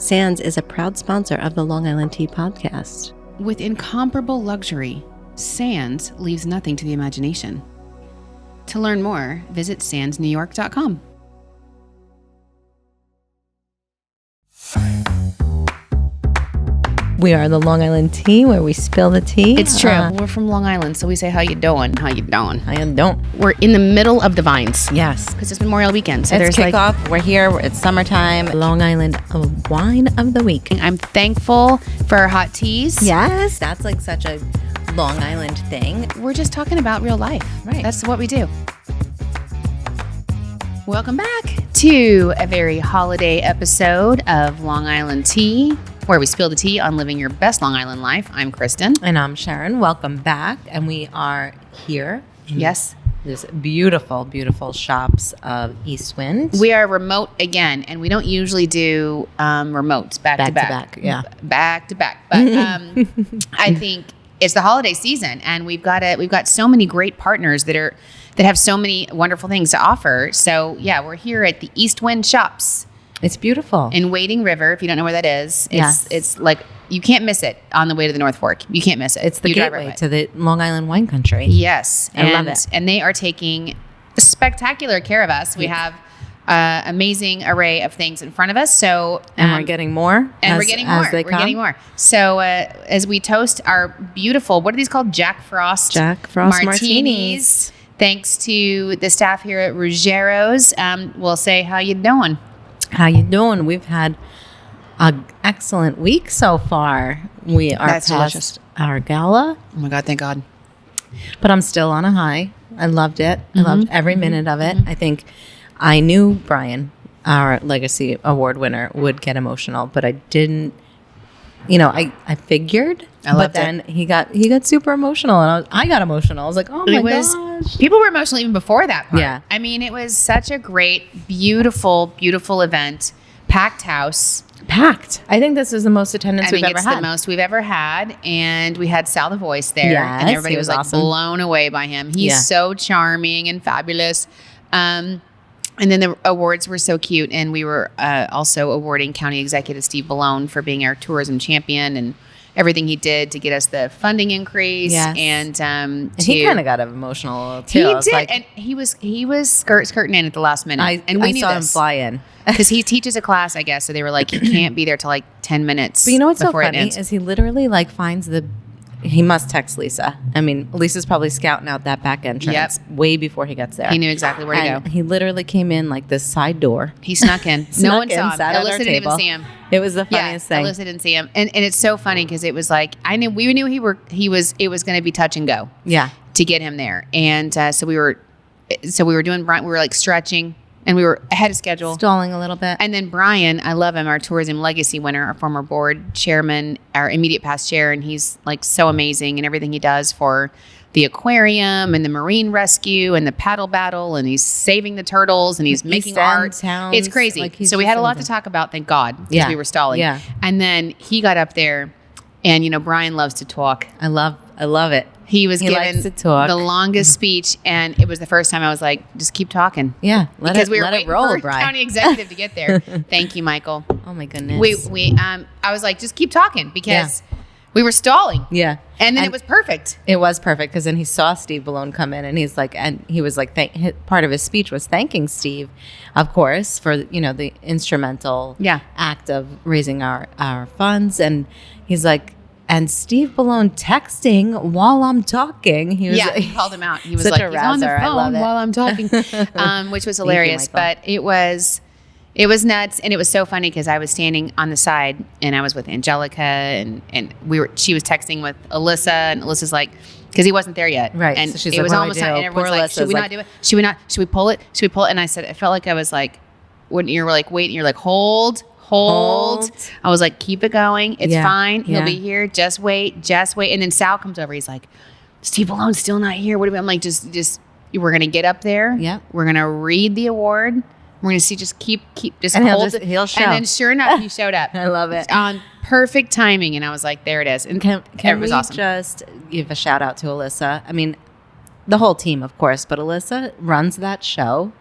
Sands is a proud sponsor of the Long Island Tea podcast. With incomparable luxury, Sands leaves nothing to the imagination. To learn more, visit sandsnewyork.com. We are the Long Island Tea, where we spill the tea. It's true. We're from Long Island, so we say, how you doing? How you doing? I don't. We're in the middle of the vines. Yes. Because it's Memorial Weekend. So It's there's kickoff. We're here. It's summertime. Long Island wine of the week. I'm thankful for our hot teas. Yes. That's like such a Long Island thing. We're just talking about real life. Right. That's what we do. Welcome back to a very holiday episode of Long Island Tea, where we spill the tea on living your best Long Island life. I'm Kristen. And I'm Sharon. Welcome back. And we are here. Yes. This beautiful, beautiful shops of East Wind. We are remote again, and we don't usually do remotes back to back. Yeah. Back to back. But I think it's the holiday season, and we've got so many great partners that have so many wonderful things to offer. So yeah, we're here at the East Wind shops. It's beautiful. In Wading River, if you don't know where that is. Yes. It's like, you can't miss it on the way to the North Fork. You can't miss it. It's the You drive gateway right to the Long Island wine country. Yes. I love it. And they are taking spectacular care of us. We have amazing array of things in front of us. So And we're getting more. We're getting more. So as we toast our beautiful, what are these called? Jack Frost martinis. Thanks to the staff here at Ruggero's. We'll say, how you doing? How you doing? We've had an excellent week so far. We are That's past delicious. our gala, Oh my God, thank God. but I'm still on a high. I loved it. I loved every minute of it. I think I knew Brian, our Legacy Award winner, would get emotional, but I didn't. I figured, loved then he got super emotional, and I got emotional. I was like, oh my gosh. People were emotional even before that part. Yeah. I mean, it was such a great, beautiful, beautiful event. Packed house. Packed. I think this is the most attendance I we've think ever it's had. the most we've ever had. And we had Sal the Voice there. Yes, and everybody he was was like awesome. blown away by him. He's so charming and fabulous. And then the awards were so cute. And we were also awarding County Executive Steve Ballone for being our tourism champion and everything he did to get us the funding increase. Yes. And He kind of got emotional too. he I was did, like, and he was skirting in at the last minute. And we knew saw him this fly in. because he teaches a class, I guess. So they were like, you can't be there till like 10 minutes. But you know what's so before it funny ends. is he literally finds he must text Lisa. I mean, Lisa's probably scouting out that back entrance way before he gets there. He knew exactly where to And go. He literally came in this side door. He snuck in. No Snuck one in, saw him. sat at our Alyssa didn't even table. see him. It was the funniest thing. Alyssa didn't see him, and it's so funny because it was like we knew it was going to be touch and go. Yeah. To get him there, and so we were doing. We were like stretching, and we were ahead of schedule. Stalling a little bit. And then Brian, I love him, our tourism legacy winner, our former board chairman, our immediate past chair, and he's like so amazing in everything he does for the aquarium and the marine rescue and the paddle battle, and he's saving the turtles and he's making art. Towns, it's crazy. So we had a lot to talk about, thank God, because we were stalling. Yeah. And then he got up there, and Brian loves to talk. I love it. He was likes given to talk. the longest speech, and it was the first time I was like, just keep talking. Yeah. Because we were let it waiting roll, for Brian. county executive to get there. Thank you, Michael. Oh my goodness. I was like, just keep talking because we were stalling. Yeah. And then it was perfect. It was perfect because then he saw Steve Ballone come in, and he was like, part of his speech was thanking Steve, of course, for the instrumental act of raising our funds, and he's like, and Steve Ballone texting while I'm talking. He called him out. He was such like, a he's on the razzer. I love phone it. while I'm talking, which was hilarious. Michael. But it was nuts, and it was so funny because I was standing on the side, and I was with Angelica, and she was texting with Alyssa, and Alyssa's like, because he wasn't there yet, right? And so she's it like, was what do almost I do? time, and everyone's Poor like, Alyssa's should we not do it? Should we not? Should we pull it? Should we pull it? And I said, I felt like I was like, when you're like, wait, and you're like, hold. I was like, keep it going. It's fine. He'll be here. Just wait. And then Sal comes over. He's like, Steve Ballone's still not here. What do we? I'm like, just we're gonna get up there. Yeah. We're gonna read the award. We're gonna see. Just keep. Just and hold it. He'll show. And then sure enough, he showed up. I love it. On perfect timing, and I was like, there it is. And can it was we awesome. just give a shout out to Alyssa? I mean, the whole team, of course, but Alyssa runs that show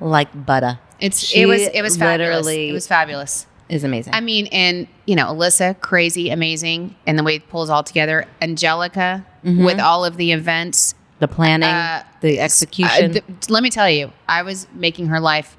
like butter. It was fabulous. It was fabulous. is amazing. I mean, and Alyssa, crazy, amazing, and the way it pulls all together. Angelica with all of the events, the planning, the execution. Let me tell you, I was making her life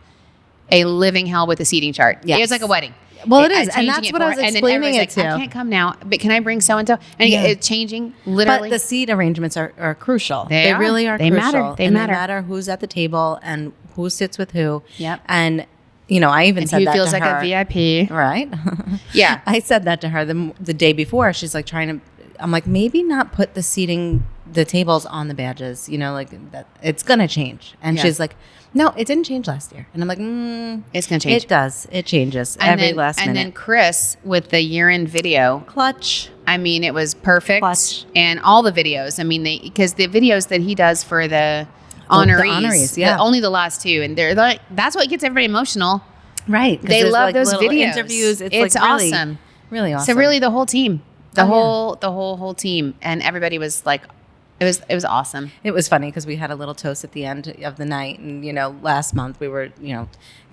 a living hell with a seating chart. Yes. It was like a wedding. Well, it is, and that's what I was explaining it to. I can't come now, but can I bring so and so? And it's changing literally. But the seat arrangements are crucial. They really are. They crucial. matter. They matter. They matter who's at the table and who sits with who. Yep. And I even said that to her. Who feels like a VIP, right? Yeah. I said that to her the day before. She's like trying to. I'm like, maybe not put the tables on the badges. Like that. It's gonna change. And she's like, no, it didn't change last year. And I'm like, it's going to change. It does. It changes every last minute. And then Chris with the year-end video. Clutch. I mean, it was perfect. Clutch. And all the videos. I mean, because the videos that he does for the honorees, only the last two. And they're like, that's what gets everybody emotional. Right. They love those videos. Interviews. It's like really awesome. Really awesome. So really the whole team. The whole team. And everybody was like, it was awesome. It was funny because we had a little toast at the end of the night, and last month we were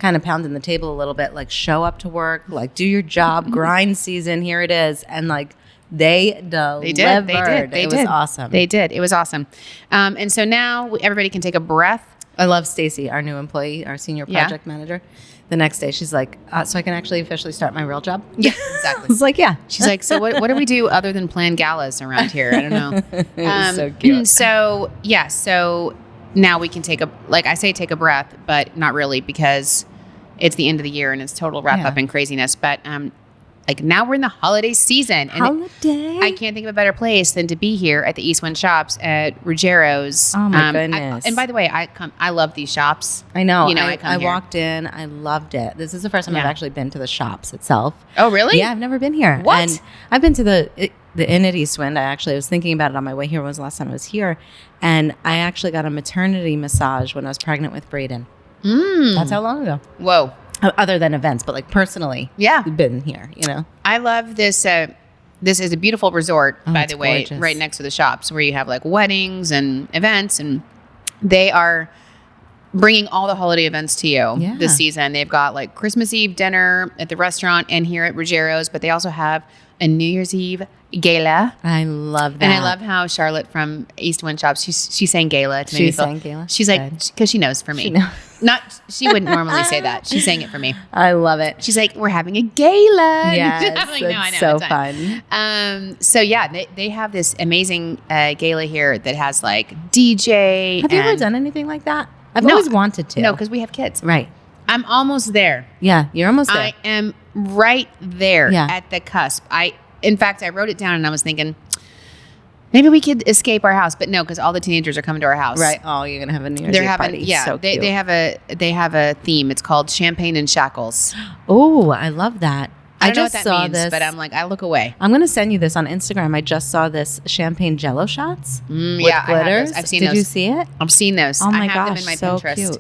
kind of pounding the table a little bit, like show up to work, like do your job, grind season, here it is, and like they delivered. They did. Was awesome. They did. It was awesome. And so now everybody can take a breath. I love Stacy, our new employee, our senior project manager. The next day, she's like, so I can actually officially start my real job? Yeah, exactly. I was like, yeah. She's like, so what do we do other than plan galas around here? I don't know. It was so cute. So now we can take a breath, but not really because it's the end of the year and it's total wrap up and craziness. But now we're in the holiday season. And I can't think of a better place than to be here at the East Wind Shops at Ruggero's. Oh my goodness. And by the way, I love these shops. I know. I walked in. I loved it. This is the first time I've actually been to the shops itself. Oh, really? Yeah, I've never been here. What? And I've been to the Inn at East Wind. I was thinking about it on my way here. When was the last time I was here? And I actually got a maternity massage when I was pregnant with Braden. That's how long ago. Whoa. Other than events, but like personally, been here, I love this. This is a beautiful resort, by the way, gorgeous. right next to the shops where you have like weddings and events, and they are bringing all the holiday events to you this season. They've got like Christmas Eve dinner at the restaurant and here at Ruggero's, but they also have a New Year's Eve gala. I love that. And I love how Charlotte from East Wind Shops, she sang gala to me. She sang gala? She's like, because she knows for me. She wouldn't normally say that. She sang it for me. I love it. She's like, we're having a gala. Yes, I'm like, no, I know, so it's fun. So yeah, they have this amazing gala here that has like DJ. Have you ever done anything like that? I've always wanted to. No, because we have kids. Right. I'm almost there. Yeah, you're almost there. I am right there at the cusp. In fact, I wrote it down and I was thinking, maybe we could escape our house, but no, because all the teenagers are coming to our house. Right. Oh, you're gonna have a New Year's Eve party. Yeah, so cute. they have a theme. It's called Champagne and Shackles. Oh, I love that. I don't know what just that saw means, this, but I'm like, I look away. I'm gonna send you this on Instagram. I just saw this champagne Jello shots with glitters. I've seen those. Did you see it? I've seen those. Oh my I have gosh, them in my so Pinterest. cute.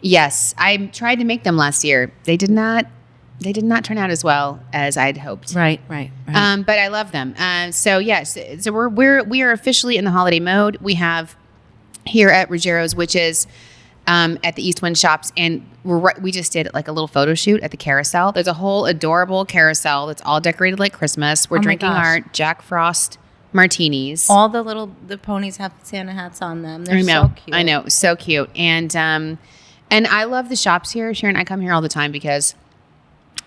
Yes, I tried to make them last year. They did not turn out as well as I'd hoped. Right. But I love them. So yes, so we are officially in the holiday mode. We have here at Ruggero's, which is at the East Wind Shops, and we just did like a little photo shoot at the carousel. There's a whole adorable carousel that's all decorated like Christmas. We're drinking our Jack Frost martinis. All the ponies have Santa hats on them. They're so cute. I know, so cute. And I love the shops here, Sharon. I come here all the time because,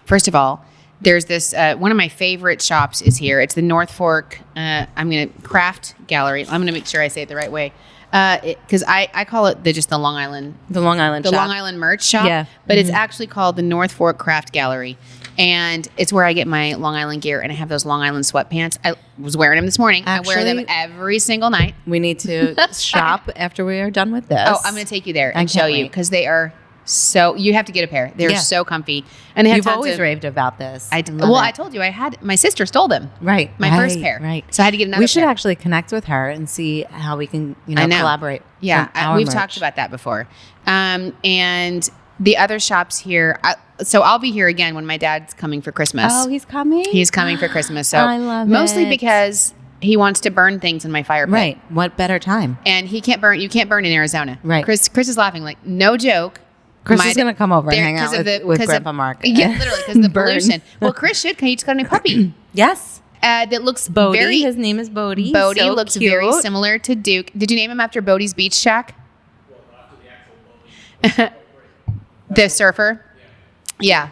first of all, there's this one of my favorite shops is here. It's the North Fork. Craft Gallery. I'm gonna make sure I say it the right way. Because I call it the Long Island. The Long Island shop. Long Island merch shop. Yeah. But it's actually called the North Fork Craft Gallery. And it's where I get my Long Island gear. And I have those Long Island sweatpants. I was wearing them this morning. Actually, I wear them every single night. We need to shop after we are done with this. Oh, I'm going to take you there and show you. Because they are so, you have to get a pair. They're so comfy. And you've always raved about this. I told you my sister stole them. Right. My first pair. Right. So I had to get another pair. We should actually connect with her and see how we can, collaborate. Yeah. We've talked about that before. And the other shops here, so I'll be here again when my dad's coming for Christmas. Oh, he's coming? He's coming for Christmas. So I love mostly it. because he wants to burn things in my fire pit. Right. What better time? And you can't burn in Arizona. Right. Chris is laughing like, no joke. Chris is going to come over and hang out with Grandpa Mark. Yeah, literally, because of the pollution. Well, Chris should, because he just got a new puppy. Yes. That looks Bodie. His name is Bodie. Bodie so looks cute. very similar to Duke. Did you name him after Bodie's beach shack? Well, after the actual Bodie. The surfer? Yeah.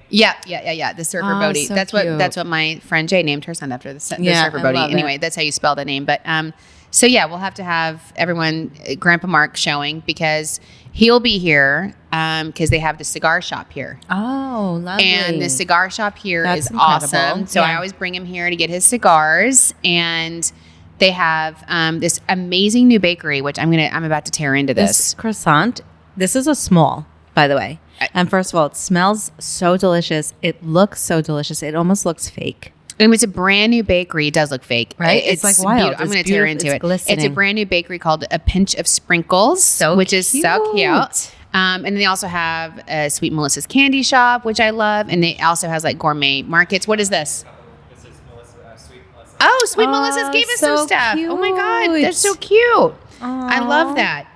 Yeah. The surfer Bodie. So that's cute. what my friend Jay named her son after, the surfer Bodie. Anyway, that's how you spell the name. But so yeah, we'll have to have everyone, Grandpa Mark, showing because he'll be here because they have the cigar shop here. Oh, lovely. And the cigar shop here is incredible. awesome. So I always bring him here to get his cigars. And they have this amazing new bakery, which I'm about to tear into this. Croissant. This is a small, by the way. And first of all, it smells so delicious. It looks so delicious. It almost looks fake. And it's a brand new bakery. It does look fake. Right? It's like wild. I'm going to tear into it. Glistening. It's a brand new bakery called A Pinch of Sprinkles, which is so cute. And then they also have a Sweet Melissa's Candy Shop, which I love. And they also has like gourmet markets. What is this? This is Sweet Melissa. Oh, Sweet Melissa's gave us some stuff. Cute. Oh my God. That's so cute. I love that.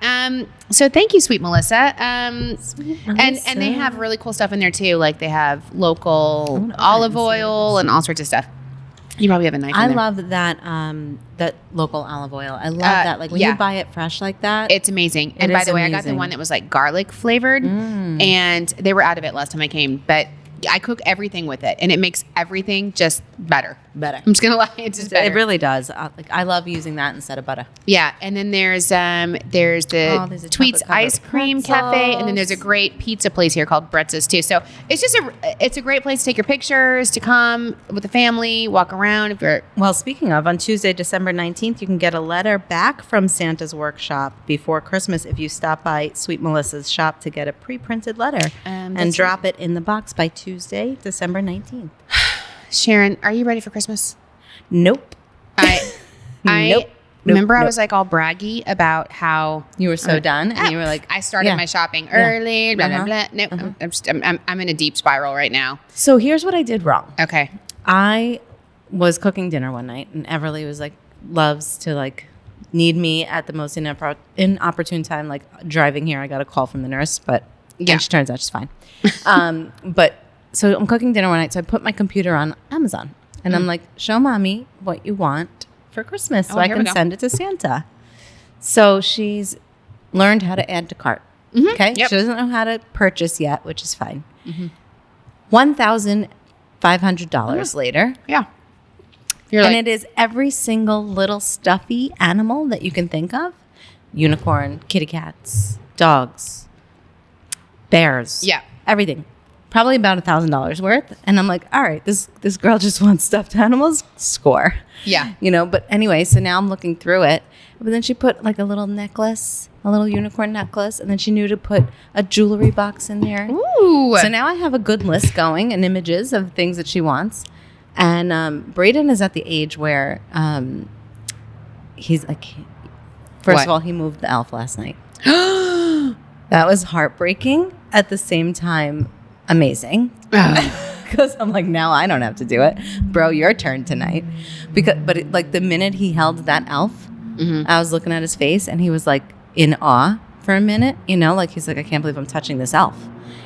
So thank you, Sweet Melissa. And they have really cool stuff in there too. Like they have local olive oil and all sorts of stuff. You probably have a knife in there. I love that that local olive oil. I love that. Like when you buy it fresh like that. It's amazing. And by the way, I got the one that was like garlic flavored and they were out of it last time I came. But I cook everything with it and it makes everything just better. I'm just going to lie. It's just better. It really does. I love using that instead of butter. Yeah. And then there's the Tweets Ice Cream Cafe. And then there's a great pizza place here called Bretz's too. So it's just it's a great place to take your pictures, to come with the family, walk around. Well, speaking of, on Tuesday, December 19th, you can get a letter back from Santa's workshop before Christmas if you stop by Sweet Melissa's shop to get a pre-printed letter and drop it in the box by Tuesday, December 19th. Sharon, are you ready for Christmas? Nope. I remember I was like all braggy about how you were so done, and you were like, I started my shopping early. Blah blah blah. No, I'm in a deep spiral right now. So here's what I did wrong. Okay, I was cooking dinner one night, and Everly was like, loves to like need me at the most inopportune time, like driving here. I got a call from the nurse, but and she turns out she's fine. But so I'm cooking dinner one night, so I put my computer on Amazon, and I'm like, show mommy what you want for Christmas so I can send it to Santa. So she's learned how to add to cart. Okay? Yep. She doesn't know how to purchase yet, which is fine. $1,500 later. Yeah. It is every single little stuffy animal that you can think of. Unicorn, kitty cats, dogs, bears. Yeah. Everything. Probably about $1,000 worth. And I'm like, all right, this girl just wants stuffed animals. Score. Yeah. But anyway, so now I'm looking through it. But then she put like a little necklace, a little unicorn necklace. And then she knew to put a jewelry box in there. Ooh. So now I have a good list going and images of things that she wants. And Braden is at the age where he's like, first of all, he moved the elf last night. That was heartbreaking. At the same time, amazing. Because I'm like, now I don't have to do it. Bro, your turn tonight. But like the minute he held that elf, I was looking at his face and he was like in awe for a minute. Like he's like, I can't believe I'm touching this elf.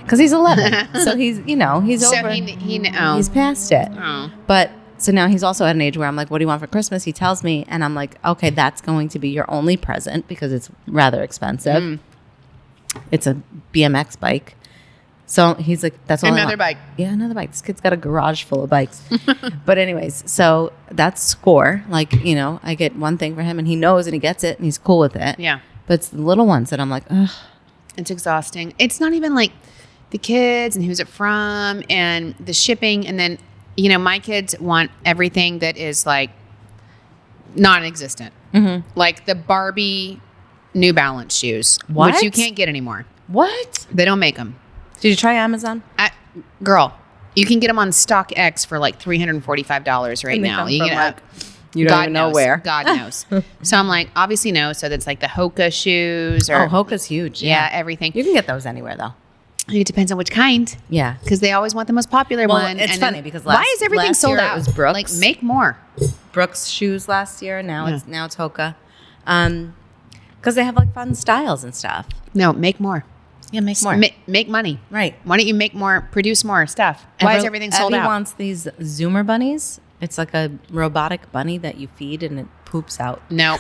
Because he's 11. So he's, he's so over. He's past it. Oh. But so now he's also at an age where I'm like, what do you want for Christmas? He tells me. And I'm like, okay, that's going to be your only present because it's rather expensive. It's a BMX bike. So he's like, that's all another bike. Yeah, another bike. This kid's got a garage full of bikes. But anyways, so that's score. Like, I get one thing for him and he knows and he gets it and he's cool with it. Yeah. But it's the little ones that I'm like, ugh. It's exhausting. It's not even like the kids and who's it from and the shipping. And then, my kids want everything that is like non-existent. Like the Barbie New Balance shoes, which you can't get anymore. What? They don't make them. Did you try Amazon? Girl, you can get them on StockX for like $345 right now. You don't even know where. God knows. So I'm like, obviously no. So that's like the Hoka shoes. Or, Hoka's huge. Yeah, everything. You can get those anywhere though. It depends on which kind. Yeah. Because they always want the most popular one. It's funny because why is everything sold out? It was Brooks. Like, make more. Brooks shoes last year. Now it's Hoka. Because they have like fun styles and stuff. No, make more. Yeah, make more. Make money. Right. Why don't you produce more stuff? Why is everything sold out? Evie wants these Zoomer bunnies. It's like a robotic bunny that you feed and it poops out. No.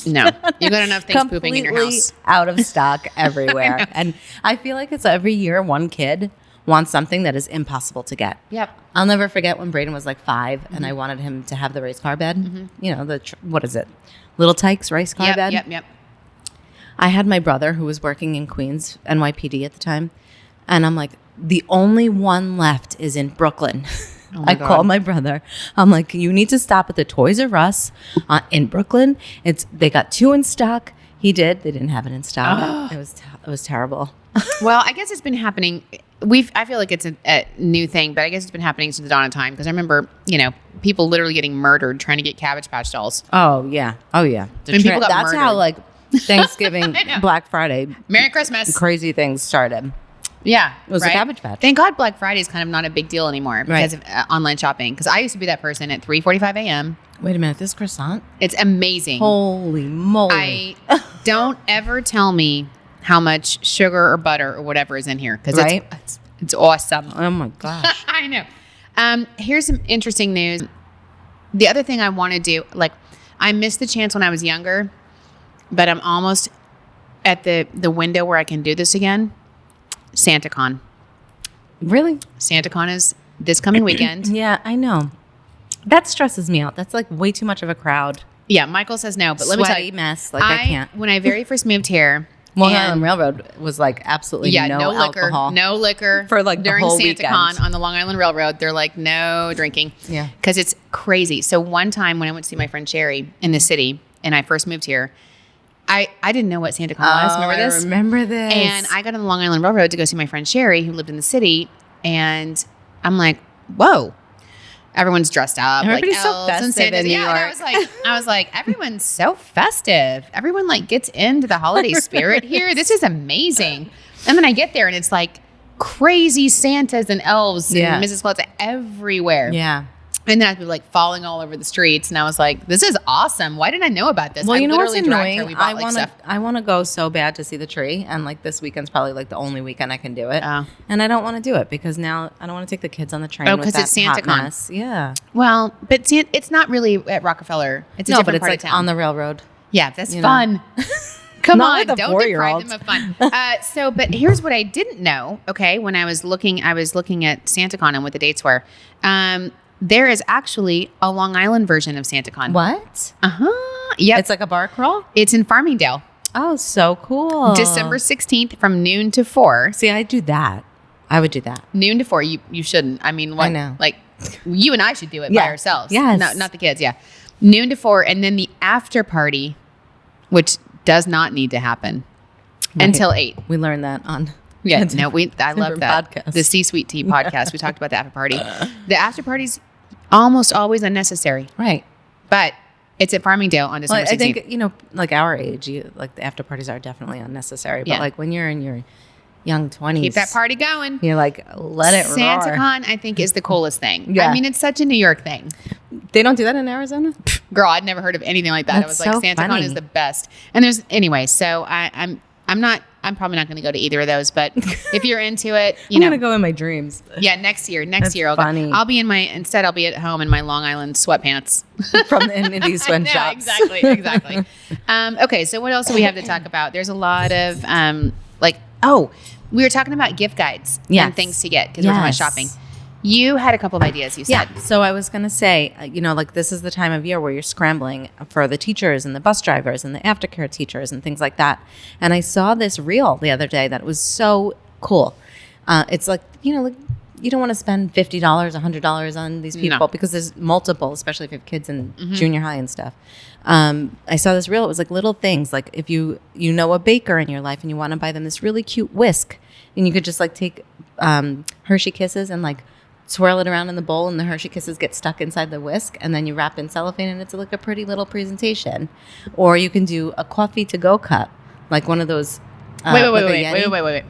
No. You got enough things pooping in your house. Out of stock everywhere. And I feel like it's every year one kid wants something that is impossible to get. Yep. I'll never forget when Braden was like 5 and I wanted him to have the race car bed. You know, what is it? Little Tykes race car bed. Yep. I had my brother who was working in Queens, NYPD at the time. And I'm like, the only one left is in Brooklyn. Oh I called my brother. I'm like, you need to stop at the Toys R Us in Brooklyn. They got 2 in stock. He did. They didn't have it in stock. It was terrible. Well, I guess it's been happening. I feel like it's a new thing, but I guess it's been happening since the dawn of time. Because I remember, people literally getting murdered trying to get Cabbage Patch dolls. Oh yeah. People got that's murdered. How like Thanksgiving, Black Friday, Merry Christmas, crazy things started. Yeah, it was a Cabbage Patch. Thank God Black Friday is kind of not a big deal anymore because of online shopping. Because I used to be that person at 3:45 a.m. Wait a minute, this croissant? It's amazing. Holy moly! Don't ever tell me how much sugar or butter or whatever is in here because it's awesome. Oh my gosh! I know. Here's some interesting news. The other thing I want to do, I missed the chance when I was younger, but I'm almost at the window where I can do this again. SantaCon. Really? SantaCon is this coming weekend. Yeah, I know. That stresses me out. That's like way too much of a crowd. Yeah, Michael says no, but let me tell you, mess. Like I can't. When I very first moved here, Long Island Railroad was like absolutely no alcohol. No liquor for like during the whole SantaCon weekend. on the Long Island Railroad. They're like no drinking. Yeah, because it's crazy. So one time when I went to see my friend Sherry in the city, and I first moved here. I didn't know what SantaCon was. I remember this. And I got on the Long Island Railroad to go see my friend Sherry, who lived in the city. And I'm like, whoa. Everyone's dressed up. Everybody's like so elves and festive Santas. in New York. I was like, everyone's so festive. Everyone gets into the holiday spirit here. This is amazing. And then I get there and it's like crazy Santas and elves and Mrs. Claus everywhere. Yeah. And then I'd be falling all over the streets. And I was like, this is awesome. Why didn't I know about this? Well, you know what's annoying? Stuff. I want to go so bad to see the tree. And this weekend's probably the only weekend I can do it. Oh. And I don't want to do it because now I don't want to take the kids on the train. Oh, because it's SantaCon. Yeah. Well, but it's not really at Rockefeller. It's a different part of town. On the railroad. Yeah, that's fun. Come on, don't deprive them of fun. But here's what I didn't know. Okay, when I was looking at SantaCon and what the dates were. There is actually a Long Island version of SantaCon. What? Yep. It's like a bar crawl? It's in Farmingdale. Oh, so cool. December 16th from noon to 4. See, I do that. I would do that. Noon to 4. You shouldn't. I mean, what? I know. You and I should do it by ourselves. Yes. Not the kids. Yeah. Noon to 4. And then the after party, which does not need to happen until 8. We learned that on... Yeah, no, I love that. Podcast. The CelebriTEA podcast. We talked about the after party. The after party's almost always unnecessary. Right. But it's at Farmingdale on December 16th. I think, our age, the after parties are definitely unnecessary. But when you're in your young 20s. Keep that party going. You're let it roar. SantaCon, I think, is the coolest thing. Yeah. I mean, it's such a New York thing. They don't do that in Arizona? Girl, I'd never heard of anything like that. That's I was like, so SantaCon funny. is the best. And so I'm probably not going to go to either of those, but if you're into it, I'm going to go in my dreams. Yeah, next year I'll funny. go. I'll be at home in my Long Island sweatpants from the indie swim shops. Exactly. Okay, so what else do we have to talk about? There's a lot of we were talking about gift guides and things to get because we're talking about shopping. You had a couple of ideas, you said. Yeah. So I was going to say, this is the time of year where you're scrambling for the teachers and the bus drivers and the aftercare teachers and things like that. And I saw this reel the other day that was so cool. It's you don't want to spend $50, $100 on these people because there's multiple, especially if you have kids in junior high and stuff. I saw this reel. It was little things. If you know a baker in your life and you want to buy them this really cute whisk, and you could just take Hershey Kisses and swirl it around in the bowl, and the Hershey Kisses get stuck inside the whisk, and then you wrap in cellophane, and it's a pretty little presentation. Or you can do a coffee to go cup, one of those. Wait.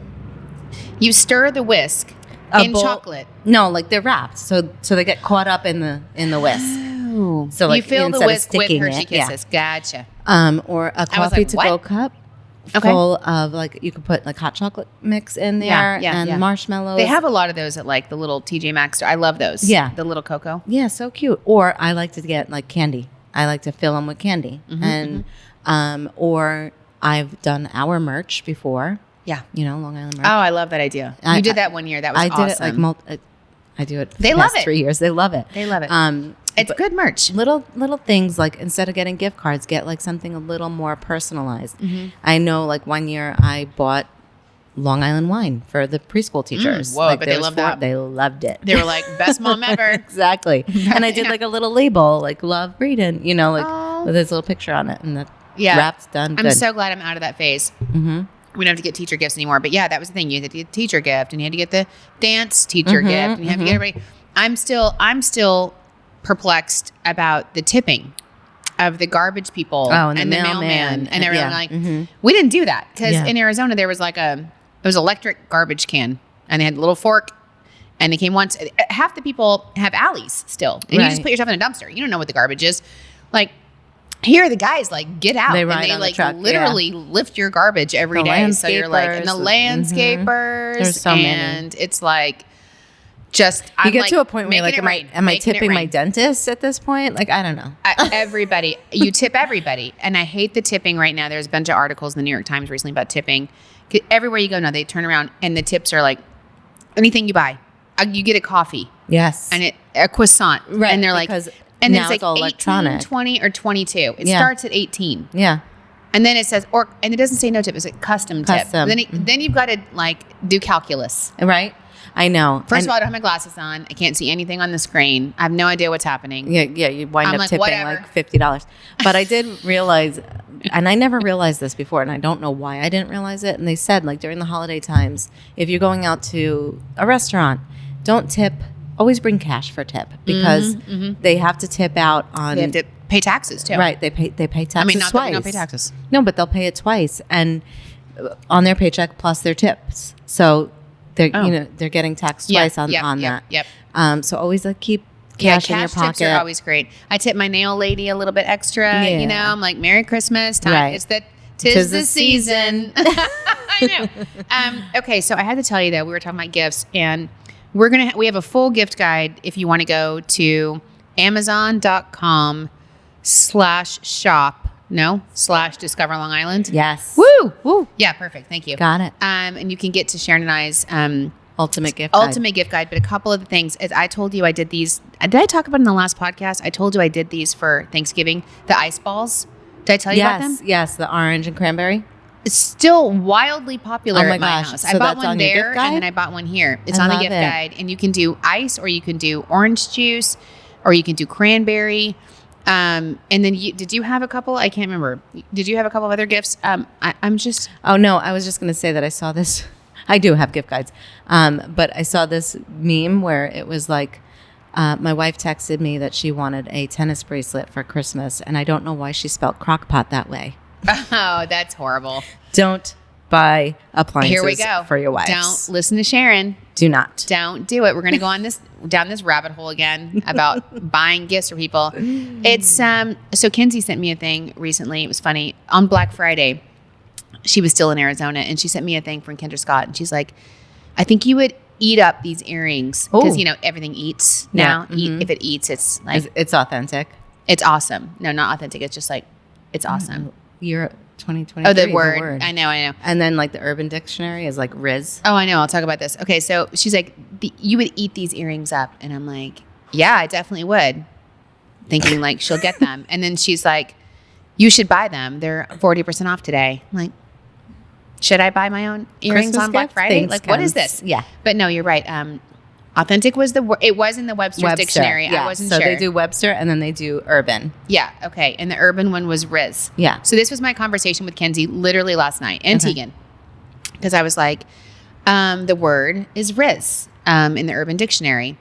You stir the whisk in chocolate. No, they're wrapped, so they get caught up in the whisk. So you fill the whisk with Hershey Kisses. Yeah. Gotcha. Or a coffee to go cup. full of like, you could put like hot chocolate mix in there and marshmallows. They have a lot of those at like the little TJ Maxx store. I love those. Yeah. The little cocoa. Yeah, so cute. Or I like to get like candy. I like to fill them with candy. Or I've done our merch before. Yeah. You know, Long Island merch. Oh, I love that idea. You did that one year. That was awesome. I did it like I do it for they the love past it. 3 years. They love it. They love it. It's good merch. Little things like instead of getting gift cards, get like something a little more personalized. I know like one year I bought Long Island wine for the preschool teachers. Whoa, like, but they loved that. They loved it. They were like, best mom ever. Exactly. And I did like a little label, like Love Breeden, you know, like with this little picture on it, and the wrapped done. I'm good. so glad I'm out of that phase. We don't have to get teacher gifts anymore. But yeah, that was the thing. You had to get the teacher gift, and you had to get the dance teacher gift, and you had to get everybody. I'm still perplexed about the tipping of the garbage people and the the mailman and everyone. Like Mm-hmm. we didn't do that because in Arizona there was like it was electric garbage can, and they had a little fork, and they came once. Half the people have alleys still, and you just put yourself in a dumpster. You don't know what the garbage is. Like here, the guys like get out They and ride they on like the truck, literally lift your garbage every day. So you're like, and the landscapers, There's so and it's like. Just you get like, to a point where you're like, am I tipping my dentist at this point? Like, I don't know. Everybody, you tip everybody, and I hate the tipping right now. There's a bunch of articles in the New York Times recently about tipping. Everywhere you go now, they turn around and the tips are like anything you buy. You get a coffee, and a croissant, right? And they're like, and then it's like all 18, electronic. 20, or 22. It starts at 18. Yeah. And then it says, and it doesn't say no tip. It's a custom tip. Then you've got to like do calculus, right? I know. First of all, I don't have my glasses on. I can't see anything on the screen. I have no idea what's happening. Yeah. You wind up tipping like $50. But I did realize, and I never realized this before, and I don't know why I didn't realize it. And they said, like during the holiday times, if you're going out to a restaurant, don't tip. Always bring cash for tip because they have to tip out on. They have to pay taxes too. Right. They pay taxes. I mean, not twice. that we don't pay taxes. No, but they'll pay it twice, and on their paycheck plus their tips. So. They're getting taxed twice on that. Yep. So always like keep cash in your pocket. Tips are always great. I tip my nail lady a little bit extra. You know, I'm like, Merry Christmas time. Right. It's tis the season. I know. Okay, so I had to tell you though, we were talking about gifts, and we have a full gift guide if you want to go to Amazon.com/shop/Discover Long Island. Yes. Woo. Yeah, perfect. Thank you. Got it. And you can get to Sharon and I's ultimate gift guide. But a couple of the things, as I told you, I did these. Did I talk about in the last podcast? I told you I did these for Thanksgiving. The ice balls. Did I tell you about them? Yes, the orange and cranberry. It's still wildly popular at my house. So I bought that's one on your there, gift guide? and then I bought one here. It's on the gift guide, and you can do ice, or you can do orange juice, or you can do cranberry. And then did you have a couple? I can't remember. Did you have a couple of other gifts? I'm just. Oh no, I was just going to say that I saw this. I do have gift guides, but I saw this meme where it was like, my wife texted me that she wanted a tennis bracelet for Christmas, and I don't know why she spelled crockpot that way. Oh, that's horrible. Don't buy appliances Here we go. for your wives. Don't listen to Sharon. Do not. Don't do it. We're going to go down this rabbit hole again about buying gifts for people. It's so Kinsey sent me a thing recently. It was funny. On Black Friday, she was still in Arizona, and she sent me a thing from Kendra Scott, and she's like, I think you would eat up these earrings because everything eats now. If it eats, it's like it's authentic. It's awesome. No, not authentic. It's just like it's awesome. Year 2023. Oh, the word. I know. And then like the Urban Dictionary is like Rizz. Oh, I know. I'll talk about this. Okay, so she's like, you would eat these earrings up. And I'm like, yeah, I definitely would. Thinking like she'll get them. And then she's like, you should buy them. They're 40% off today. I'm like, should I buy my own earrings Christmas on Black gift? Friday? Thanks, Like, what is this? Yeah. But no, you're right. Authentic was it was in the Webster's dictionary. Yeah. I wasn't sure. So they do Webster and then they do Urban. Yeah. Okay. And the Urban one was Rizz. Yeah. So this was my conversation with Kenzie literally last night and Tegan, because I was like, the word is Rizz in the Urban Dictionary,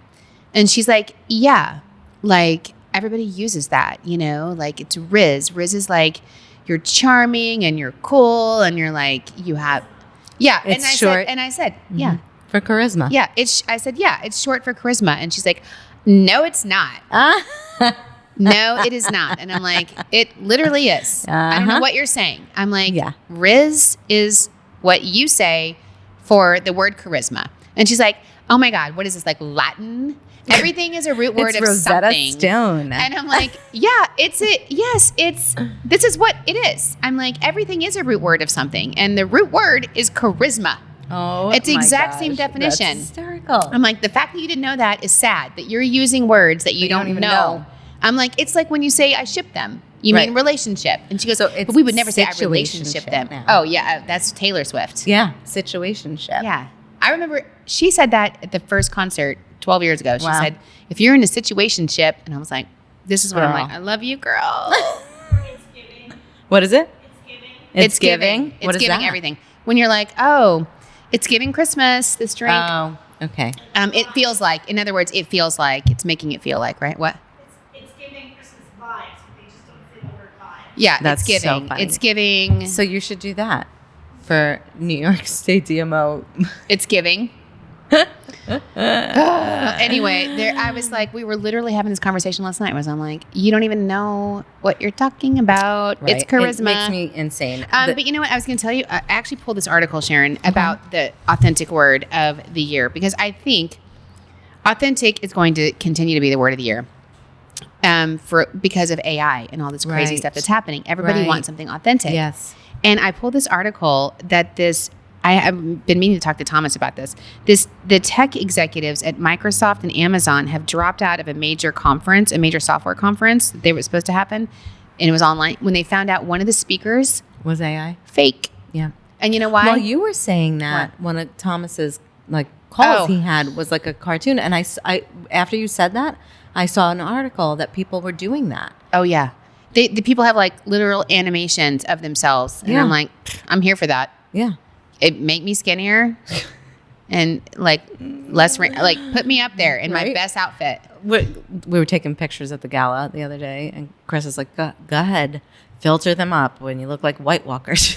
and she's like, yeah, like everybody uses that, like it's Rizz. Rizz is like you're charming and you're cool and you're like you have, yeah. It's and I short. said, yeah. For charisma. Yeah, I said, yeah, it's short for charisma. And she's like, no, it's not. No, it is not. And I'm like, it literally is. I don't know what you're saying. I'm like, Yeah. Rizz is what you say for the word charisma. And she's like, oh my God, what is this, like Latin? Everything is a root word of Rosetta something. Stone. And I'm like, yeah, this is what it is. I'm like, everything is a root word of something. And the root word is charisma. Oh, it's the my exact gosh, same definition. That's hysterical. I'm like, the fact that you didn't know that is sad, that you're using words that you don't even know. know. I'm like, it's like when you say I ship them, you mean relationship. And she goes, So it's but we would never say I relationship them. now. Oh yeah, that's Taylor Swift. Yeah, situationship. Yeah. I remember she said that at the first concert 12 years ago. She Wow. said, if you're in a situationship, and I was like, this is what I'm Girl. like, I love you, girl. It's giving. What is it? It's giving. It's giving. It's What is giving that? everything. When you're like, oh, it's giving Christmas, this drink. Oh, okay. It feels like, in other words, it feels like, it's making it feel like, right? What? It's giving Christmas vibes, but they just don't say the word vibe. Yeah, That's it's so giving. funny. It's giving. So you should do that for New York State DMO. It's giving. Anyway, I was like, we were literally having this conversation last night. I'm like, you don't even know what you're talking about. Right. It's charisma. It makes me insane. But you know what? I was going to tell you, I actually pulled this article, Sharon, about the authentic word of the year, because I think authentic is going to continue to be the word of the year. Because of AI and all this crazy Right. stuff that's happening. Everybody Right. wants something authentic. Yes. And I pulled this article that I have been meaning to talk to Thomas about this. The tech executives at Microsoft and Amazon have dropped out of a major conference, a major software conference that they were supposed to happen, and it was online, when they found out one of the speakers, Was AI? fake. Yeah. And you know why? Well, you were saying that one of Thomas's calls he had was like a cartoon, and I after you said that, I saw an article that people were doing that. Oh yeah. The people have like literal animations of themselves. And Yeah. I'm like, I'm here for that. Yeah. It make me skinnier and like less, like put me up there in my Right. best outfit. We were taking pictures at the gala the other day, and Chris is like, go ahead, filter them up when you look like White Walkers.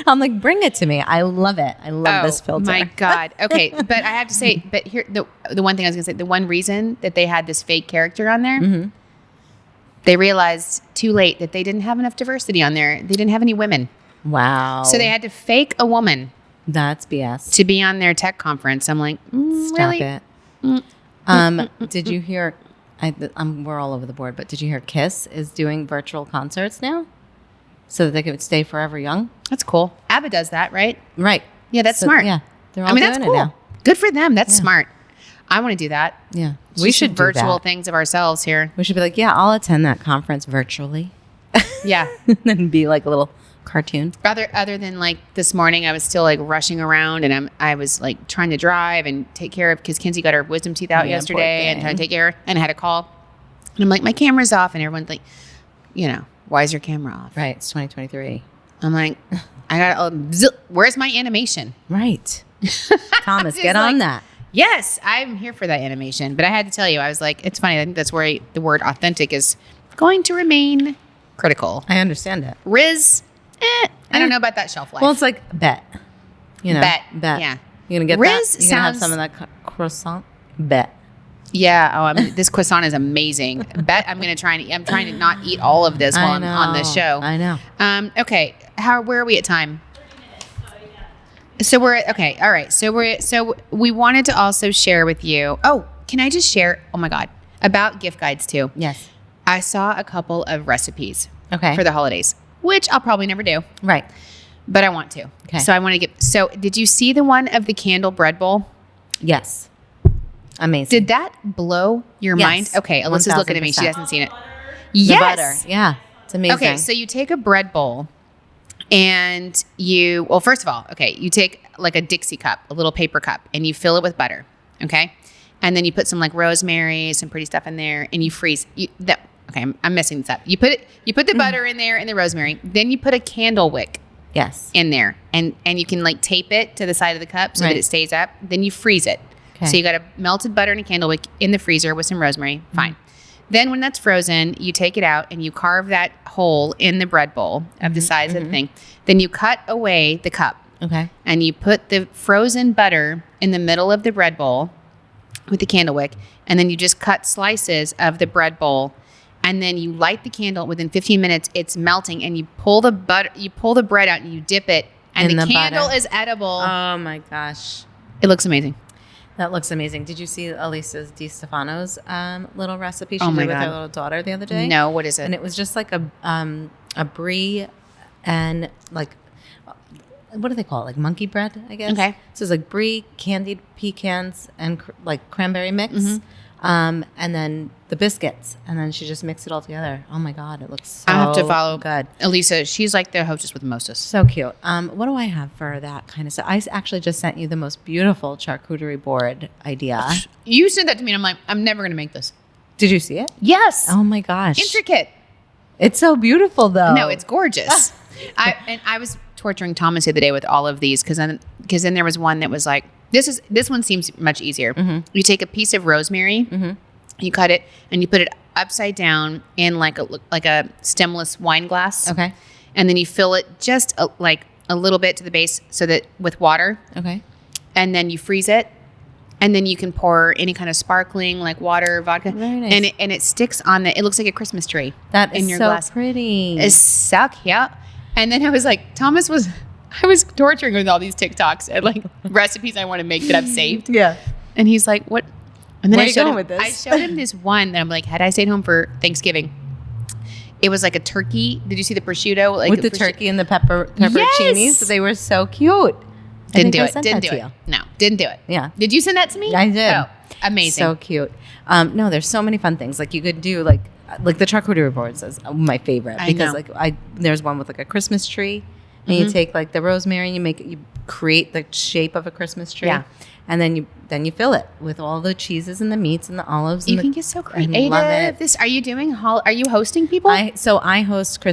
I'm like, bring it to me. I love it. I love this filter. My God. Okay. But I have to say, but here, the one thing I was going to say, the one reason that they had this fake character on there, Mm-hmm. they realized too late that they didn't have enough diversity on there. They didn't have any women. Wow. So they had to fake a woman That's BS. to be on their tech conference. I'm like, Stop really? it. Did you hear? We're all over the board, but did you hear Kiss is doing virtual concerts now, so that they can stay forever young? That's cool. ABBA does that, right? Right. Yeah, that's So, smart. Yeah, they're all I mean, doing that's it cool. now. Good for them. That's Yeah. smart. I want to do that. Yeah, We should do virtual that. things of ourselves here. We should be like, yeah, I'll attend that conference virtually, Yeah. and then be like a little cartoon. Other than like this morning, I was still like rushing around, and I was like trying to drive and take care of, because Kinsey got her wisdom teeth out Yeah, yesterday, poor and trying to thing. take care of her, and I had a call, and I'm like, my camera's off, and everyone's like, why is your camera off? Right. It's 2023. I'm like, I got where's my animation? Right. Thomas, Just get on like- that. Yes, I'm here for that animation, but I had to tell you, I was like, it's funny. I think that's where the word authentic is going to remain critical. I understand it. Rizz, I don't know about that shelf life. Well, it's like bet. Bet. Bet. Yeah. You're gonna get Rizz that. You're gonna have sounds- some of that croissant. Bet. Yeah. Oh, I mean, this croissant is amazing. Bet I'm going to I'm trying to not eat all of this while I I'm on the know. show. I know. Okay. Where are we at time? So we're okay. All right. So we wanted to also share with you. Oh, can I just share? Oh my God, about gift guides too. Yes. I saw a couple of recipes Okay. for the holidays, which I'll probably never do, Right. but I want to. Okay. So I want to get. So did you see the one of the candle bread bowl? Yes. Amazing. Did that blow your Yes. mind? Okay, Alyssa's looking at me. She 1000%. hasn't seen it. The Yes. butter. Yeah. It's amazing. Okay, so you take a bread bowl and well, first of all, okay, you take like a Dixie cup, a little paper cup, and you fill it with butter, okay? And then you put some like rosemary, some pretty stuff in there, and you freeze. Okay, I'm messing this up. You put the butter in there and the rosemary. Then you put a candle wick yes. in there, and you can like tape it to the side of the cup so Right. that it stays up. Then you freeze it. Okay. So you got a melted butter and a candle wick in the freezer with some rosemary. Fine. Then when that's frozen, you take it out and you carve that hole in the bread bowl of the size of the thing. Then you cut away the cup Okay. and you put the frozen butter in the middle of the bread bowl. with the candle wick, and then you just cut slices of the bread bowl, and then you light the candle. Within 15 minutes, it's melting, and you pull the bread out, and you dip it, and the candle is edible. Oh my gosh, it looks amazing. That looks amazing. Did you see Elisa Di Stefano's little recipe she Oh my did with God. her little daughter the other day? No, what is it? And it was just like a brie and like, what do they call it? Like monkey bread, I guess. Okay. So it's like brie, candied pecans, and like cranberry mix. Mm-hmm. And then the biscuits. And then she just mixed it all together. Oh my God, it looks so I have to follow good. Elisa. She's like the hostess with the mostest. So cute. What do I have for that kind of stuff? I actually just sent you the most beautiful charcuterie board idea. You sent that to me, and I'm like, I'm never going to make this. Did you see it? Yes. Oh my gosh. Intricate. It's so beautiful though. No, it's gorgeous. I was torturing Thomas the other day with all of these because then there was one that was like, this one seems much easier. Mm-hmm. You take a piece of rosemary, you cut it, and you put it upside down in like a stemless wine glass. Okay. And then you fill it just a little bit to the base so that with water. Okay. And then you freeze it. And then you can pour any kind of sparkling like water, vodka. Very nice. And it sticks on it looks like a Christmas tree. That is in your so glass. pretty. It's so cute. And then I was like, I was torturing with all these TikToks and like recipes I want to make that I've saved. Yeah. And he's like, what? And then Where I you showed going him, with this? I showed him this one that I'm like, had I stayed home for Thanksgiving, it was like a turkey. Did you see the prosciutto? Like With the turkey and the pepperoncinis. Yes! They were so cute. Didn't do it. No, didn't do it. Yeah. Did you send that to me? I did. Oh, amazing. So cute. No, there's so many fun things. Like you could do like the charcuterie boards is my favorite I because know. there's one with like a Christmas tree, and you take like the rosemary and you create the shape of a Christmas tree. Yeah. And then you fill it with all the cheeses and the meats and the olives. You and can get so I creative. love it. Are you doing? Are you hosting people? I host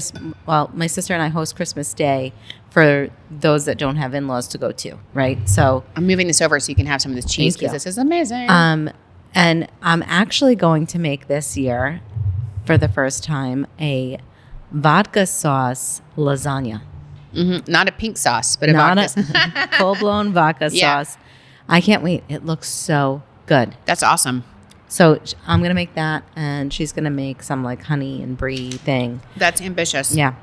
my sister and I host Christmas Day for those that don't have in-laws to go to, right? So I'm moving this over so you can have some of this cheese because this is amazing. and I'm actually going to make this year for the first time a vodka sauce lasagna. Not a pink sauce, but Not vodka. a full-blown vodka Yeah. sauce. I can't wait. It looks so good. That's awesome. So I'm going to make that, and she's going to make some like honey and brie thing. That's ambitious. Yeah.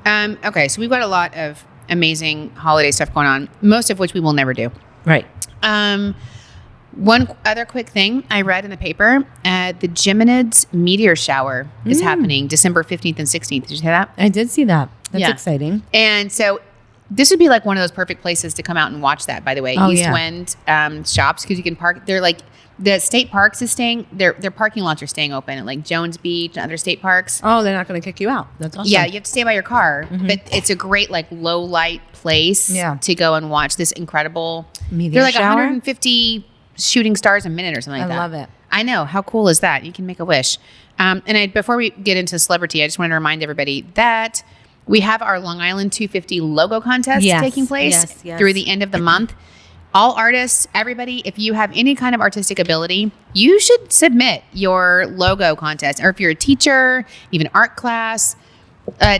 Okay, so we've got a lot of amazing holiday stuff going on, most of which we will never do. Right. One other quick thing I read in the paper, the Geminids meteor shower is happening December 15th and 16th. Did you hear that? I did see that. That's Yeah. exciting. And so this would be like one of those perfect places to come out and watch that, by the way. Oh, East yeah. Wind shops, because you can park. They're like, the state parks is staying, their parking lots are staying open at like Jones Beach and other state parks. Oh, they're not going to kick you out. That's awesome. Yeah, you have to stay by your car, but it's a great like low light place to go and watch this incredible Meteor They're like shower? 150 shooting stars a minute or something like that. I love it. I know. How cool is that? You can make a wish. Before we get into CelebriTEA, I just wanted to remind everybody that we have our Long Island 250 logo contest taking place through the end of the month. All artists, everybody, if you have any kind of artistic ability, you should submit your logo contest. Or if you're a teacher, even art class,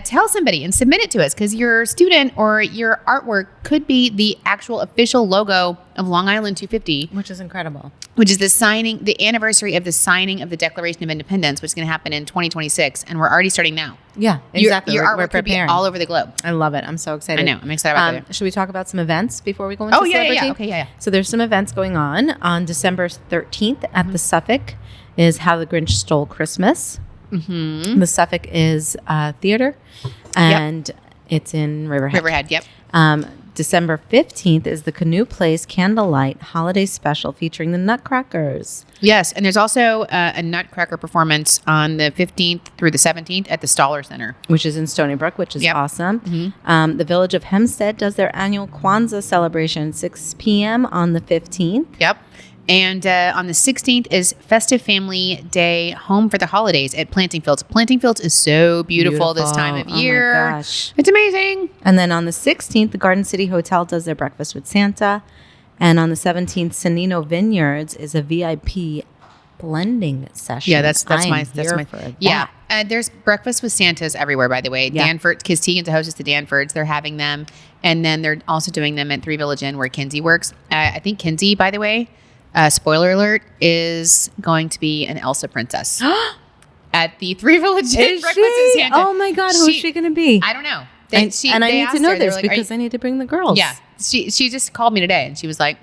tell somebody and submit it to us, because your student or your artwork could be the actual official logo of Long Island 250. Which is incredible. Which is the anniversary of the signing of the Declaration of Independence, which is going to happen in 2026. And we're already starting now. Yeah, exactly. Your We're artwork could be preparing. all over the globe. I love it. I'm so excited. I know. I'm excited about it. Should we talk about some events before we go into CelebriTEA? Yeah. Okay, yeah. So there's some events going on December 13th at the Suffolk is How the Grinch Stole Christmas. The Suffolk is theater, and it's in Riverhead. Yep. December 15th is the Canoe Place Candlelight Holiday Special featuring the Nutcrackers. Yes, and there's also a Nutcracker performance on the 15th through the 17th at the Stoller Center. Which is in Stony Brook, which is awesome. The Village of Hempstead does their annual Kwanzaa celebration, 6 p.m. on the 15th. Yep. And on the 16th is Festive Family Day Home for the Holidays at Planting Fields. Planting Fields is so beautiful this time of year. Oh my gosh. It's amazing. And then on the 16th, the Garden City Hotel does their Breakfast with Santa. And on the 17th, Sonino Vineyards is a VIP blending session. Yeah, that's I'm my here for that. yeah. There's Breakfast with Santas everywhere, by the way. Yeah. Danford, because Tegan's a hostess to Danford's, they're having them, and then they're also doing them at Three Village Inn where Kinsey works. I think Kinsey, by the way, spoiler alert, is going to be an Elsa princess at the Three Villages breakfast in Santa. Oh my God, who's she going to be? I don't know. I need to know this because I need to bring the girls. Yeah, she just called me today and she was like,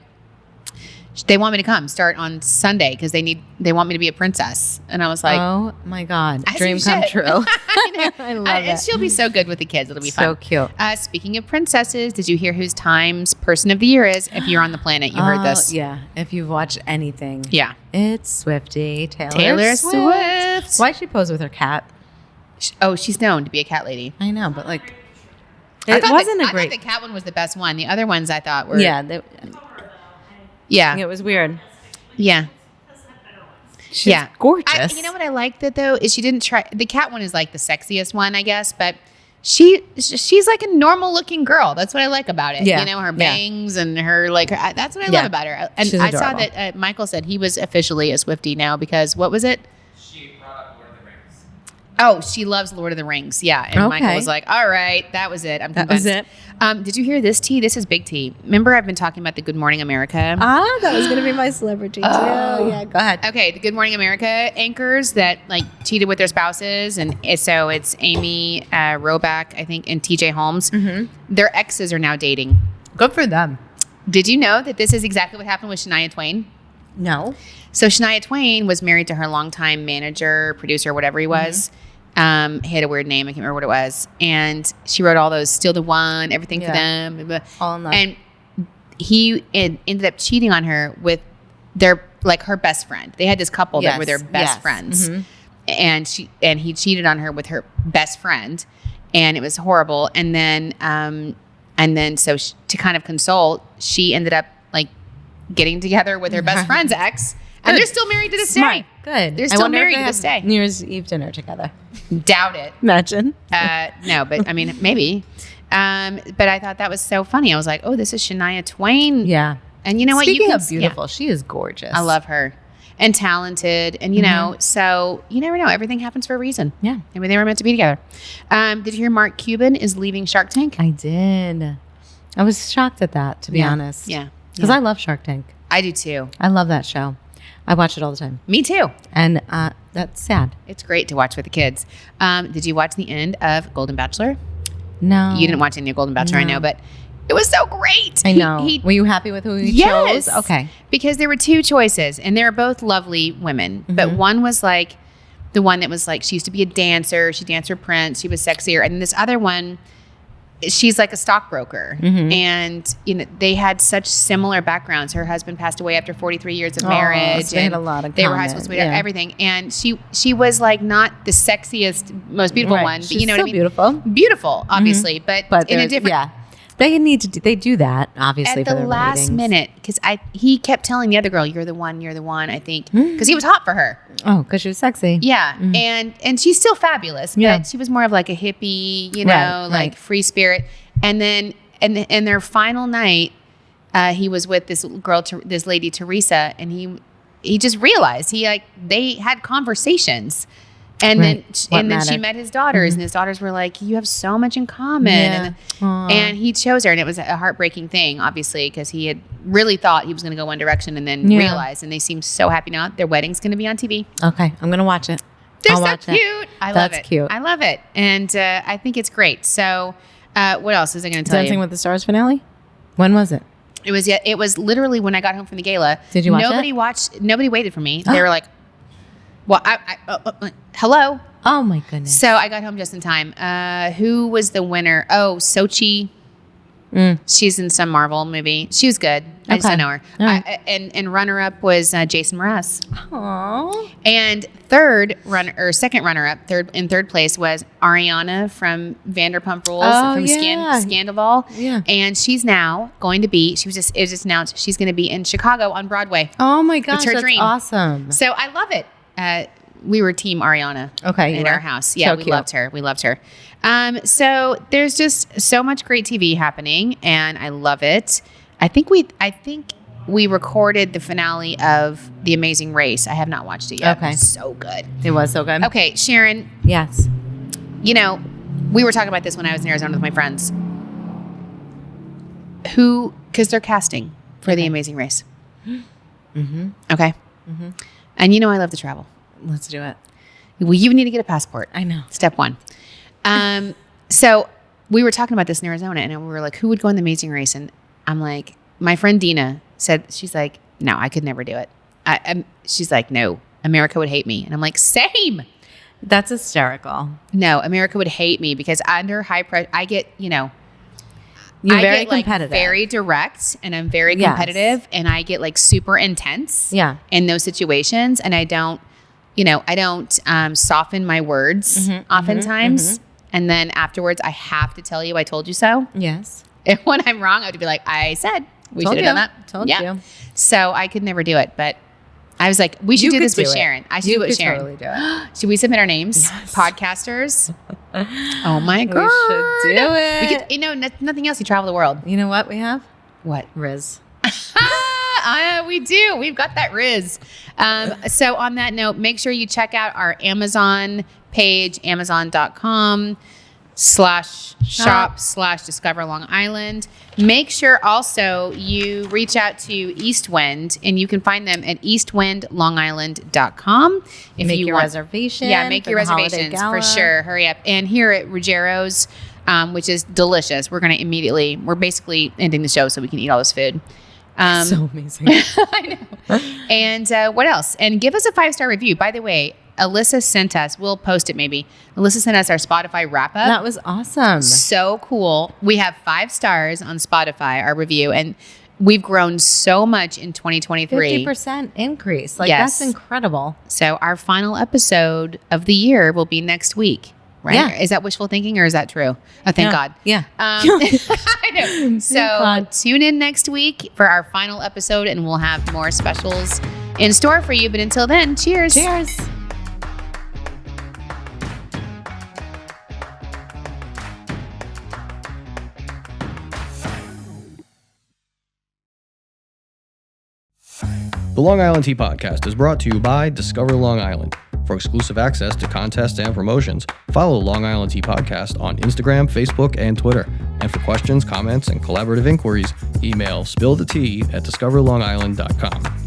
they want me to come start on Sunday because they want me to be a princess. And I was like, oh my God, dream come true. I love it. And she'll be so good with the kids. It'll be fun. So cute. Speaking of princesses, did you hear whose Time's Person of the Year is? If you're on the planet, you heard this. Yeah, if you've watched anything. Yeah. It's Swiftie, Taylor Swift. Why'd she pose with her cat? Oh, she's known to be a cat lady. I know, but like, I thought the cat one was the best one. The other ones I thought were. Yeah. Yeah. It was weird. Yeah. She's gorgeous. You know what I liked that though is she didn't try. The cat one is like the sexiest one, I guess, but she's like a normal looking girl. That's what I like about it. Yeah. You know, her bangs and her like. That's what I love about her. And I saw that Michael said he was officially a Swiftie now because what was it? She brought up Lord of the Rings. Oh, she loves Lord of the Rings. Yeah, and Michael was like, "All right, that was it. I'm convinced." That was it. Did you hear this tea? This is big tea. Remember, I've been talking about the Good Morning America. That was going to be my celebrity too. Yeah, go ahead. Okay, the Good Morning America anchors that like cheated with their spouses, and so it's Amy Robach, I think, and TJ Holmes. Mm-hmm. Their exes are now dating. Good for them. Did you know that this is exactly what happened with Shania Twain? No. So Shania Twain was married to her longtime manager, producer, whatever he was. Mm-hmm. He had a weird name. I can't remember what it was. And she wrote all those Still the One, Everything for Them. Blah, blah. All in love. And he ended up cheating on her with her best friend. They had this couple that were their best friends. Mm-hmm. And he cheated on her with her best friend. And it was horrible. And then so to kind of console, she ended up like getting together with her best friend's ex. And they're still married to this day. Good. They're still married to this day. New Year's Eve dinner together. Doubt it. Imagine. No, but I mean, maybe. But I thought that was so funny. I was like, oh, this is Shania Twain. Yeah. And you know what? Speaking of beautiful, she is gorgeous. I love her. And talented. And, you know, so you never know. Everything happens for a reason. Yeah. Maybe they were meant to be together. Did you hear Mark Cuban is leaving Shark Tank? I did. I was shocked at that, to be honest. Yeah. Because I love Shark Tank. I do too. I love that show. I watch it all the time. Me too. And that's sad. It's great to watch with the kids. Did you watch the end of Golden Bachelor? No. You didn't watch any of Golden Bachelor, I know, but it was so great. I know. Were you happy with who he chose? Okay. Because there were two choices, and they were both lovely women. Mm-hmm. But one was like the one that was like, she used to be a dancer. She danced for Prince. She was sexier. And this other one, she's like a stockbroker. Mm-hmm. And, you know, they had such similar backgrounds. Her husband passed away after 43 years of marriage. So they had a lot of They were high school sweethearts, everything. And she was like not the sexiest, most beautiful one. But she's you know what I mean? Beautiful. Beautiful, obviously. Mm-hmm. But in a different... Yeah. They do that, obviously, at the last minute, because he kept telling the other girl, you're the one, I think, because he was hot for her. Oh, because she was sexy. Yeah. Mm-hmm. And she's still fabulous, but she was more of like a hippie, you know, like free spirit. And then and their final night, he was with this lady Teresa, and he just realized they had conversations. And then she met his daughters, and his daughters were like, you have so much in common. And he chose her, and it was a heartbreaking thing, obviously, because he had really thought he was going to go one direction and then realized, and they seem so happy now. Their wedding's going to be on TV. Okay, I'm going to watch it. They're so cute. I love it. That's cute. I love it. And I think it's great. So what else is I going to tell you? Dancing with the Stars finale? When was it? It was literally when I got home from the gala. Did you watch it? Nobody waited for me. They were like, well, hello. Oh my goodness. So I got home just in time. Who was the winner? Oh, Sochi. She's in some Marvel movie. She was good. I just don't know her. Right. And runner up was Jason Mraz. Aww. And second runner up, third place was Ariana from Vanderpump Rules from Scandival. Yeah. And she's now going to be. It was just announced she's going to be in Chicago on Broadway. Oh my gosh, that's dream. Awesome. So I love it. We were team Ariana in our house. Yeah, we loved her. We loved her. So there's just so much great TV happening, and I love it. I think we recorded the finale of The Amazing Race. I have not watched it yet. Okay. It was so good. It was so good. Okay, Sharon. Yes. You know, we were talking about this when I was in Arizona with my friends. Because they're casting for The Amazing Race. Mm-hmm. Okay. Mm-hmm. And you know I love to travel. Let's do it. Well, you need to get a passport. I know. Step one. So we were talking about this in Arizona, and we were like, who would go in the Amazing Race? And I'm like, my friend Dina said, she's like, no, I could never do it. She's like, no, America would hate me. And I'm like, same. That's hysterical. No, America would hate me because under high pressure, I get, You're I very get, like, competitive. very direct, and I'm very competitive, and I get like super intense in those situations. And I don't soften my words oftentimes. And then afterwards, I have to tell you, I told you so. Yes. And when I'm wrong, I would be like, I said we should have done that. Told you. So I could never do it. But I was like, we should do this with Sharon. I should do it with Sharon. Totally do it. Should we submit our names? Yes. Podcasters. Oh my God. We should do it. We could, nothing else. You travel the world. You know what we have? What? Rizz. We do. We've got that Rizz. So on that note, make sure you check out our Amazon page, amazon.com/shop/discover Long Island. Make sure also you reach out to Eastwind, and you can find them at eastwindlongisland.com. If make you your want reservation. Yeah, make your reservations for sure. Hurry up. And here at Ruggero's, which is delicious, we're basically ending the show so we can eat all this food. So amazing. I know. And what else? And give us a 5-star review. By the way, Alyssa sent us, we'll post it maybe. Alyssa sent us our Spotify wrap up. That was awesome. So cool. We have 5 stars on Spotify, our review, and we've grown so much in 2023. 50% increase. Yes. That's incredible. So our final episode of the year will be next week. Right? Yeah. Is that wishful thinking or is that true? Oh, thank God. Yeah. I know. So tune in next week for our final episode, and we'll have more specials in store for you. But until then, cheers. Cheers. The Long Island Tea Podcast is brought to you by Discover Long Island. For exclusive access to contests and promotions, follow Long Island Tea Podcast on Instagram, Facebook, and Twitter. And for questions, comments, and collaborative inquiries, email spillthetea@discoverlongisland.com.